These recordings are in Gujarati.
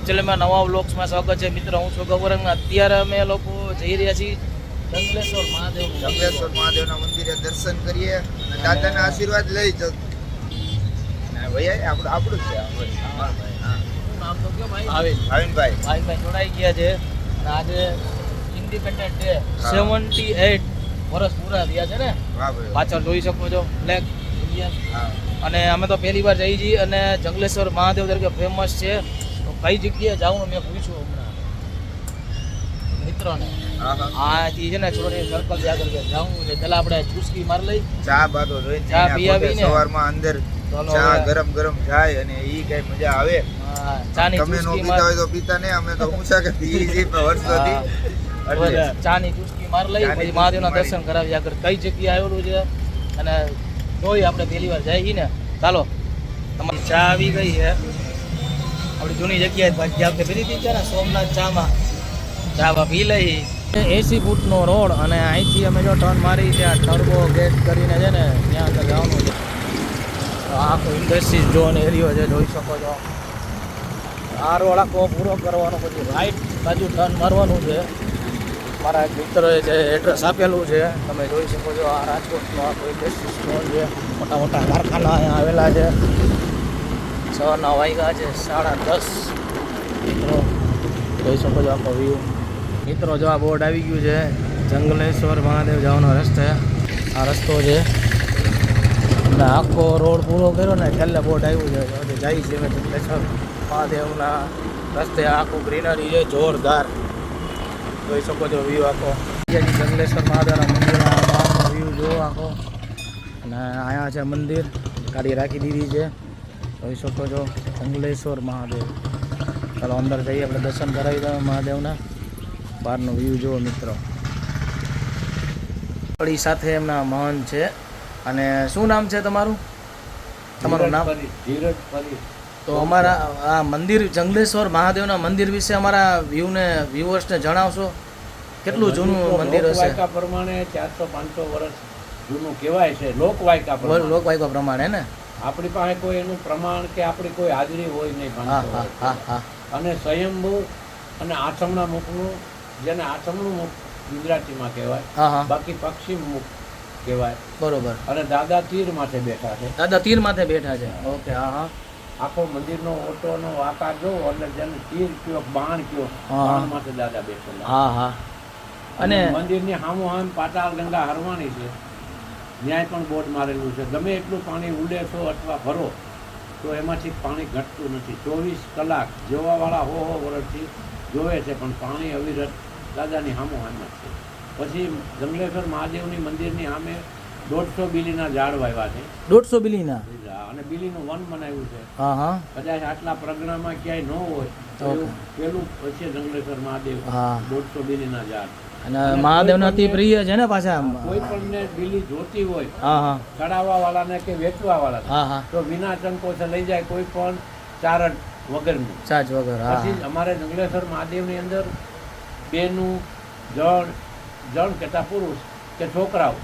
ચેનલમાં નવા વ્લોગ્સમાં સ્વાગત છે મિત્રો. હું છું ગૌરંગ. અત્યારે અમે લોકો જઈ રહ્યા છીએ જંગલેશ્વર મહાદેવના મંદિરે દર્શન કરીએ અને દાદાના આશીર્વાદ લઈ જ ભાઈ આપણું છે. નામ તો કયો ભાઈ? ભાવિનભાઈ જોડાઈ ગયા છે. અને આજે ઇન્ડિપેન્ડન્ટ ડે 78 વર્ષ પૂરા થયા છે ને. પાછળ જોઈ શકો છો બ્લેક ઇન્ડિયન. અને અમે તો પહેલી વાર જઈ છીએ અને જંગલેશ્વર મહાદેવ તરીકે ફેમસ છે. તો કઈ જગ્યાએ જવું મેં પૂછ્યું હમણાં મિત્રોને. આથી છે ને થોડી સર્કલ થી આગળ જવું છે. પેલા આપણે ચુસ્કી માર લઈ ચા બાતો જોઈ ચા પી આવીને સવારમાં અંદર ચા ગરમ ગરમ જાય અને ઈ કઈ મજા આવે. ચાની તમે નો પીતા હોય તો પીતા નહીં, અમે તો પૂછા કે પી છે વર્ષોથી. ચાની ચુસ્કી માર લઈ પછી મહાદેવના દર્શન કરાવી આગળ કઈ જગ્યાએ આવેલું છે અને જોઈ આપણે પહેલી વાર જઈએ ને. ચાલો તમારી ચા આવી ગઈ છે આપણી જૂની જગ્યાએ જ્યાં પીધી હતી છે ને સોમનાથ ચામાં. ચા પી લઈ 80 ફૂટનો રોડ અને અહીંથી અમે જો ટર્ન મારી ત્યાં ટર્બો ગેટ કરીને છે ને ત્યાં આગળ જવાનું છે. આખો ઇન્ડસ્ટ્રીઝ ઝોન એરિયો છે જોઈ શકો છો. આ રોડ આખો પૂરો કરવાનો પછી રાઈટ બાજુ ટર્ન મારવાનું છે. મારા એક મિત્રોએ જે એડ્રેસ આપેલું છે તમે જોઈ શકો છો. આ રાજકોટનો આખો ઇન્ડસ્ટ્રીઝ ઝોન છે. મોટા મોટા કારખાના અહીંયા આવેલા છે. 6 વાગ્યા છે 10:30. મિત્રો જોઈ શકો છો આખો વ્યૂ. મિત્રો જો આ બોર્ડ આવી ગયું છે જંગલેશ્વર મહાદેવ જવાનો રસ્તો. આ રસ્તો છે અને આખો રોડ પૂરો કર્યો ને છેલ્લે બોર્ડ આવ્યું છે જાય છે જંગલેશ્વર મહાદેવના રસ્તે. આખું ગ્રીનરી છે જોરદાર જોઈ શકો છો વ્યૂ આખો. જંગલેશ્વર મહાદેવના મંદિરનો આખો વ્યૂ જો આખો. અને અહીંયા છે મંદિર ગાડી રાખી દીધી છે જોઈ શકો છો જંગલેશ્વર મહાદેવ. ચાલો અંદર જઈએ આપણે દર્શન કરાવી દઈએ મહાદેવના. બહારનો વ્યૂ જુઓ મિત્રો. આપણી સાથે એમના મહંત છે. અને શું નામ છે તમારું? તમારું નામ? તો અમારા આ મંદિર જંગલેશ્વર મહાદેવના મંદિર વિશે અમારા વ્યુઅર્સને જણાવશો? કેટલું જૂનું મંદિર હશે? પ્રમાણે 400-500 વર્ષ જૂનું કહેવાય છે લોકવાયકા પ્રમાણે ને. આપણી પાસે કોઈ એનું પ્રમાણ કે આપણી કોઈ હાજરી હોય નહીં. અને સ્વયંભૂ અને આચમણા મુખનું, જેને આચમણું મુખ ગુજરાતીમાં કહેવાય, બાકી પશ્ચિમ મુખ કહેવાય. બરોબર. અને દાદા તીર માથે બેઠા છે. દાદા તીર માથે બેઠા છે. ઓકે. આખો મંદિરનો ઓટોનો આકાર જોવો એટલે જેને તીર કયો બાણ કયો, બાણ માથે દાદા બેઠેલા. અને મંદિરની સામું પાતાળ ગંગા હરવાની છે. ન્યાય પણ બોર્ડ મારેલું છે. ગમે એટલું પાણી ઉડેશો અથવા ભરો તો એમાંથી પાણી ઘટતું નથી. 24 કલાક જોવાવાળા હો વર્ષથી જોવે છે પણ પાણી અવિરત દાદાની સામું જ છે. પછી જંગલેશ્વર મહાદેવની મંદિરની સામે 150 બીલીના ઝાડ વાવ્યા છે. 150 બીલીના? અને બીલીનું વન બનાવ્યું છે. કદાચ આટલા પ્રગણામાં ક્યાંય ન હોય તો પેલું પછી જંગલેશ્વર મહાદેવ 150 બીલીના ઝાડ. અને મહાદેવનો અતિ પ્રિય છે ને પાછા. કોઈ પણ ને બીલી જોતી હોય ચડાવવા વાળાને કે વેચવા વાળા તો વિના ચંકોસે લઈ જાય, કોઈ પણ ચાર્જ વગરનું. ચાર્જ વગર. પછી અમારે જંગલેશ્વર મહાદેવની અંદર બેનું જણ કેતા પુરુષ કે છોકરાઓ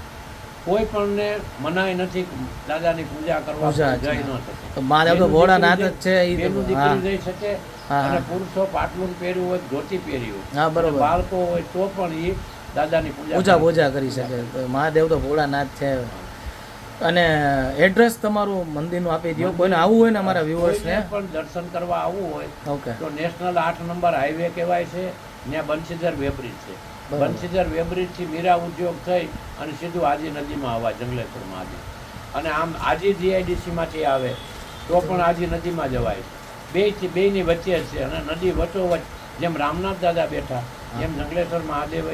કોઈ પણ ને મનાઈ નથી દાદાની પૂજા કરવા જઈ ન શકે. મહાદેવ તો ભોળાનાથ જ છે. બેનું દીકરી જઈ શકે અને પુરુષો પાટલું પહેર્યું હોય, ધોતી પહેર્યું હોય, બરોબર, બાળકો હોય તો પણ એ દાદાની પૂજા કરી શકે. મહાદેવ તો ભોળાનાથ છે. અને એડ્રેસ તમારું મંદિરનું આપી દો કોઈને આવવું હોય ને અમારા વ્યુઅર્સને પણ દર્શન કરવા આવવું હોય. ઓકે. તો નેશનલ 8 નંબર હાઈવે કહેવાય છે. ત્યાં બંસીધર વેબ્રિજ છે. બંસીધર વેબ્રિજથી મીરા ઉદ્યોગ થઈ અને સીધું આજી નદીમાં આવાય જંગલેશ્વર મહાદેવ. અને આમ આજી જીઆઈડીસીમાંથી આવે તો પણ આજી નદીમાં જવાય. બેયની વચ્ચે છે અને નદી વચ્ચોવચ્ચ જેમ રામનાથ દાદા બેઠા એમ જંગલેશ્વર મહાદેવ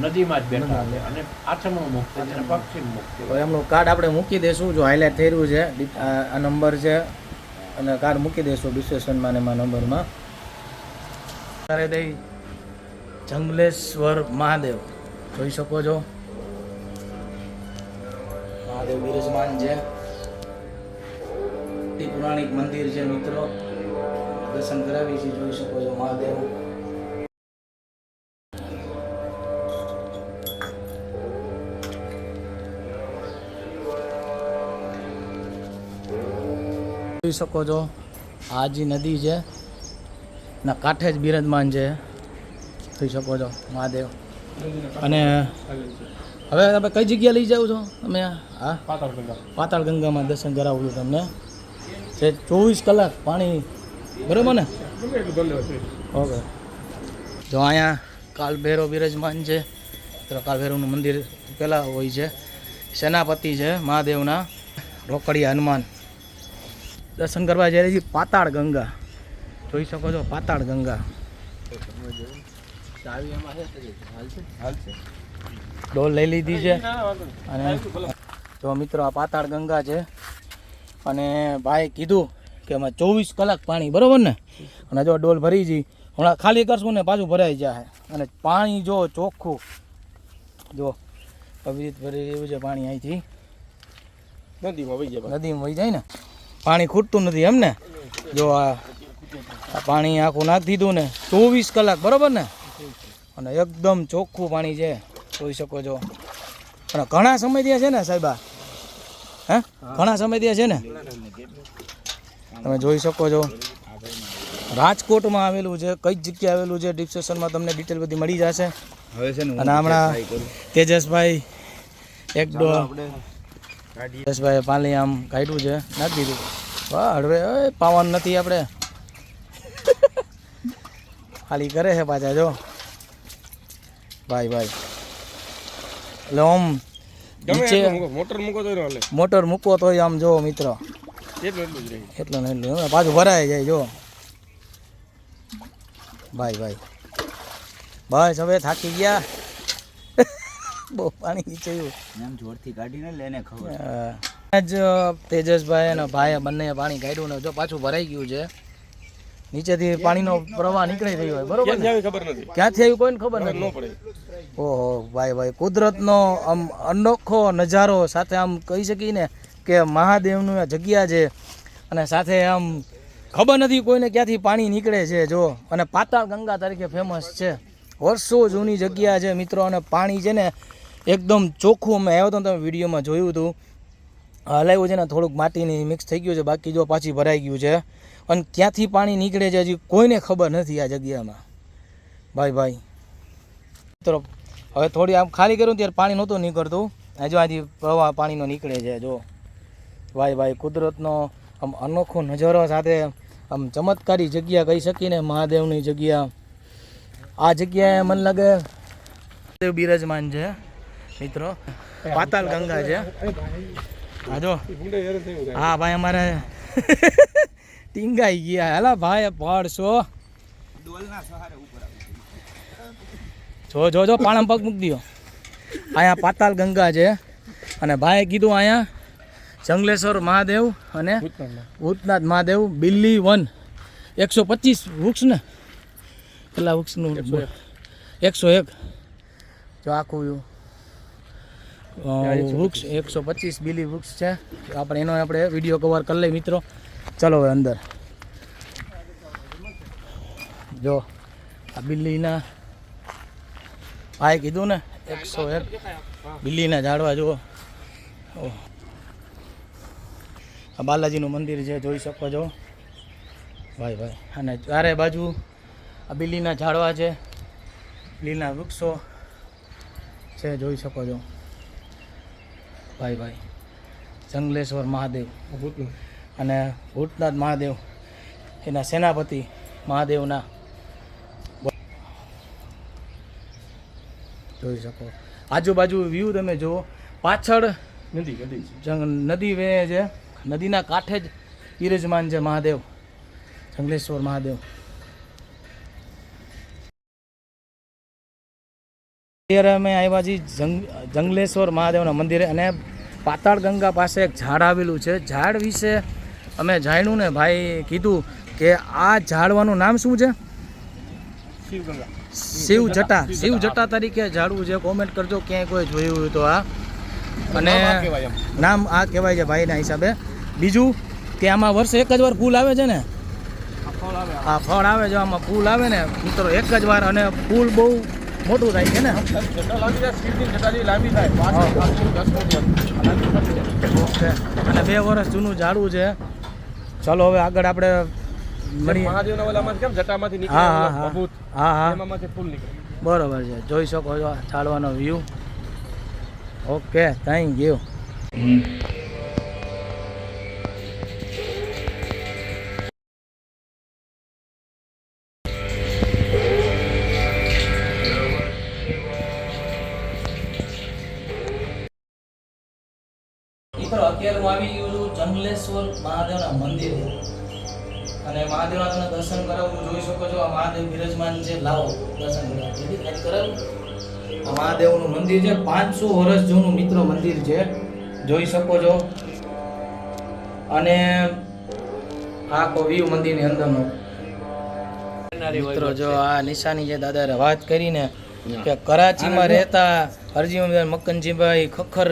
નદીમાં જ બેઠા છે. અને આચમણું મુખ છે અને પશ્ચિમ મુખ છે. એમનું કાર્ડ આપણે મૂકી દઈશું. જો હાઇલાઇટ થઈ રહ્યું છે આ નંબર છે અને કાર્ડ મૂકી દઈશું ડિસ્ક્રિપ્શનમાં ને એમાં નંબરમાં. જંગલેશ્વર મહાદેવ જોઈ શકો છો. મહાદેવ બિરાજમાન છે. અતિ પૌરાણિક મંદિર છે મિત્રો. દર્શન કરાવી છે જોઈ શકો છો મહાદેવ. જોઈ શકો છો આ જે નદી છે ના કાંઠે જ બિરાજમાન છે, જોઈ શકો છો મહાદેવ. અને હવે તમે કઈ જગ્યા લઈ જાઓ છો તમે? હા, પાતાળ ગંગામાં દર્શન કરાવું છું તમને. છે 24 કલાક પાણી, બરાબર ને? ઓકે. જો અહીંયા કાલભૈરવ બિરાજમાન છે. તો કાલભૈરવનું મંદિર પહેલાં હોય છે. સેનાપતિ છે મહાદેવના, રોકડિયા હનુમાન. દર્શન કરવા જઈ રહી છે પાતાળ ગંગા, જોઈ શકો છો પાતાળ ગંગા. ડોલ લઈ લીધી છે. અને જો મિત્રો આ પાતાળ ગંગા છે. અને ભાઈ કીધું કે એમાં 24 કલાક પાણી, બરાબર ને? અને જો ડોલ ભરી જઈ, હમણાં ખાલી કરશું ને પાછું ભરાઈ જાય. અને પાણી જો ચોખ્ખું, જો પવિત્ર ભરી એવું છે પાણી. અહીંથી નદીમાં વહી જાય ને, પાણી ખૂટતું નથી એમ ને? જો આ પાણી આખું નાખી દીધું ને 24 કલાક, બરાબર ને? અને એકદમ ચોખ્ખું પાણી છે, જોઈ શકો છો. અને ઘણા સમય ત્યાં છે ને સાહેબા? હે, ઘણા સમય ત્યાં છે ને? તમે જોઈ શકો છો. રાજકોટમાં આવેલું છે. કઈ જગ્યાએ આવેલું છે ડિસ્ક્રિપ્શનમાં તમને ડિટેલ બધી મળી જશે. અને હમણાં તેજસભાઈ તેજસભાઈ પાણી આમ કાઢ્યું છે, નાખી દીધું. વાહ, હળવે પાવાનું નથી આપણે, ખાલી કરે છે પાછા. જો ભાઈ એટલે આમ નીચે મોટર મૂકો તો આમ જો મિત્રો એટલું ને એટલું પાછું ભરાઈ જાય. જો ભાઈ બસ હવે થાકી ગયા. બહુ પાણી નીચે જોરથી કાઢીને લેને ખબર. આજ તેજસભાઈ અને ભાઈ બંને પાણી કાઢ્યું ને જો પાછું ભરાઈ ગયું છે. નીચેથી પાણીનો પ્રવાહ નીકળી રહ્યો હોય, બરોબર? ક્યાંથી આવ્યું કોઈને ખબર નથી. ઓહો ભાઈ કુદરતનો આમ અનોખો નજારો સાથે આમ કહી શકીએ ને કે મહાદેવનું આ જગ્યા છે. અને સાથે આમ ખબર નથી કોઈને ક્યાંથી પાણી નીકળે છે. જો અને પાતાળ ગંગા તરીકે ફેમસ છે, વર્ષો જૂની જગ્યા છે મિત્રો. અને પાણી છે ને એકદમ ચોખ્ખું. અમે આવ્યો હતો તમે વિડીયોમાં જોયું હતું, હલાવ્યું છે ને થોડુંક માટીની મિક્સ થઈ ગયું છે, બાકી જો પાછી ભરાઈ ગયું છે. અને ક્યાંથી પાણી નીકળે છે હજી કોઈને ખબર નથી આ જગ્યામાં. ભાઈ મિત્રો હવે થોડી આમ ખાલી કર્યું ત્યારે પાણી નહોતું નીકળતું. જો આજે પ્રવાહ પાણીનો નીકળે છે. જો ભાઈ કુદરતનો આમ અનોખો નજારો સાથે આમ ચમત્કારી જગ્યા કહી શકીને મહાદેવની જગ્યા. આ જગ્યાએ મને લાગે મહાદેવ બિરાજમાન છે મિત્રો. પાતાળ ગંગા છે. હા જો, હા ભાઈ અમારે ટીંગાઈ ગયા. હાલા ભાઈ પડશો. જો પાણામાં પગ મૂકી દો. અહીંયા પાતાળ ગંગા છે. અને ભાઈ કીધું અહીંયા જંગલેશ્વર મહાદેવ અને ભૂતનાથ મહાદેવ બિલ્લી 1 125 વૃક્ષ ને કેટલા વૃક્ષનું 101. જો આખું વૃક્ષ 125 બિલ્લી વૃક્ષ છે. એનો આપણે વિડીયો કવર કરી લઈએ મિત્રો. ચલો હવે અંદર. જો આ બિલ્લીના ભાઈ કીધું ને 101 બિલ્લીના ઝાડવા જુઓ. આ બાલાજીનું મંદિર છે, જોઈ શકો છો ભાઈ. અને ચારે બાજુ આ બિલ્લીના ઝાડવા છે, બિલ્લીના વૃક્ષો છે, જોઈ શકો છો ભાઈ. જંગલેશ્વર મહાદેવ અને ભૂતનાથ મહાદેવ એના સેનાપતિ મહાદેવના જોઈ શકો. આજુબાજુ વ્યૂ તમે જુઓ. પાછળ નદી વહે છે, નદીના કાંઠે જ બિરાજમાન છે મહાદેવ, જંગલેશ્વર મહાદેવ. અત્યારે અમે આવ્યા છીએ જંગલેશ્વર મહાદેવના મંદિરે. અને પાતાળ ગંગા પાસે એક ઝાડ આવેલું છે. ઝાડ વિશે અમે જાણ્યું ને ભાઈ કીધું કે આ ઝાડવાનું નામ શું છે? શિવ જટા તરીકે ઝાડવું છે. કોમેન્ટ કરજો ક્યાંય કોઈ જોયું હોય તો. આ અને નામ આ કહેવાય છે ભાઈના હિસાબે. બીજું કે આમાં વર્ષે એક જ વાર ફૂલ આવે છે ને, આ ફળ આવે છે આમાં ફૂલ આવે ને મિત્રો એક જ વાર. અને ફૂલ બહુ મોટું થાય છે ને, અને 2 વર્ષ જૂનું ઝાડવું છે. ચાલો હવે આગળ આપણે મળી મહાદેવના ઓલામાં કેમ જટામાંથી હા હા હા ભભૂત હા હા એમાંથી ફૂલ નીકળે. બરોબર છે, જોઈ શકો છો ચાલવાનો વ્યૂ. Okay, thank you. મિત્રો અત્યારે હું આવી ગયો છું જંગલેશ્વર મહાદેવના મંદિરે અને મહાદેવના તમે દર્શન કરાવું જોઈ શકો છો. આ મહાદેવ બિરાજમાન છે, લાવો દર્શન કરાવો. જેથી થાય કરાવું. આ મહાદેવનું મંદિર છે, 500 વર્ષ જૂનું મિત્રો મંદિર છે, જોઈ શકો છો. અને આખો વ્યૂ મંદિરની અંદરનો. મિત્રો જો આ નિશાની જે દાદાએ વાત કરીને કે કરાચીમાં રહેતા હરજીભાઈ મક્કનજીભાઈ ખખર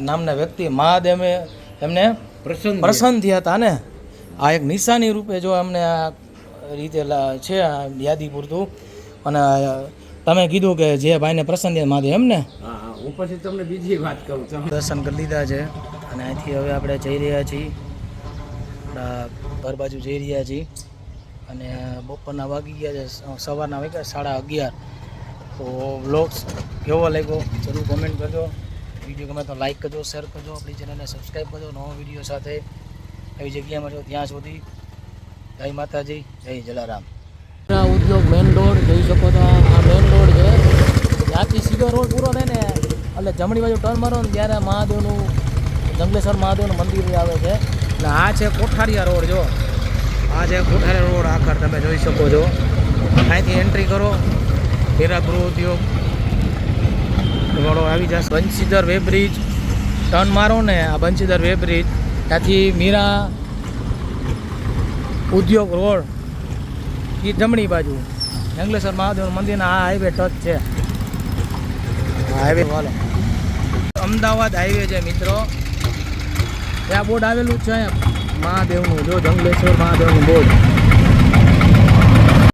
નામના વ્યક્તિ મહાદેવે એમને પ્રસન્ન થયા હતા ને, આ એક નિશાની રૂપે જો અમને આ રીતે છે આ યાદી પૂરતું. અને તમે કીધું કે જે ભાઈને પ્રસન્ન થયા મહાદેવ એમને. હા, હું પછી તમને બીજી વાત કરું છું. દર્શન કરી લીધા છે અને અહીંથી હવે આપણે જઈ રહ્યા છીએ ઘર બાજુ જઈ રહ્યા છીએ. અને બપોરના વાગી ગયા છે, સવારના વાગ્યા 11:30. તો વ્લોગ્સ કેવો લાગ્યો જરૂર કોમેન્ટ કરજો. વિડીયો ગમે તો લાઈક કરજો, શેર કરજો, આપણી ચેનલને સબસ્ક્રાઈબ કરજો. નવો વિડીયો સાથે એવી જગ્યામાં જો ત્યાં સુધી જય માતાજી, જય જલારામ. ઉદ્યોગ મેઇન રોડ જોઈ શકો તો આ મેઇન રોડ છે. ત્યાંથી સીધો રોડ પૂરો થાય ને એટલે જમણી બાજુ ટર્ન મારો ને ત્યારે મહાદેવનું જંગલેશ્વર મહાદેવનું મંદિર આવે છે. એટલે આ છે કોઠારીયા રોડ. જો આ છે કોઠારીયા રોડ આખર તમે જોઈ શકો છો. અહીંથી એન્ટ્રી કરો, હીરા ગૃહ ઉદ્યોગ વાળો આવી જશે. બંસીધર વે બ્રિજ ટર્ન મારો ને આ બંસીધર વે બ્રિજ, ત્યાંથી મીરા ઉદ્યોગ રોડ એ જમણી બાજુ જંગલેશ્વર મહાદેવનું મંદિરના આ હાઈવે ટચ છે. હાઈવે વાલો અમદાવાદ હાઈવે છે મિત્રો. ત્યાં બોર્ડ આવેલું છે મહાદેવનું, જો જંગલેશ્વર મહાદેવનું બોર્ડ.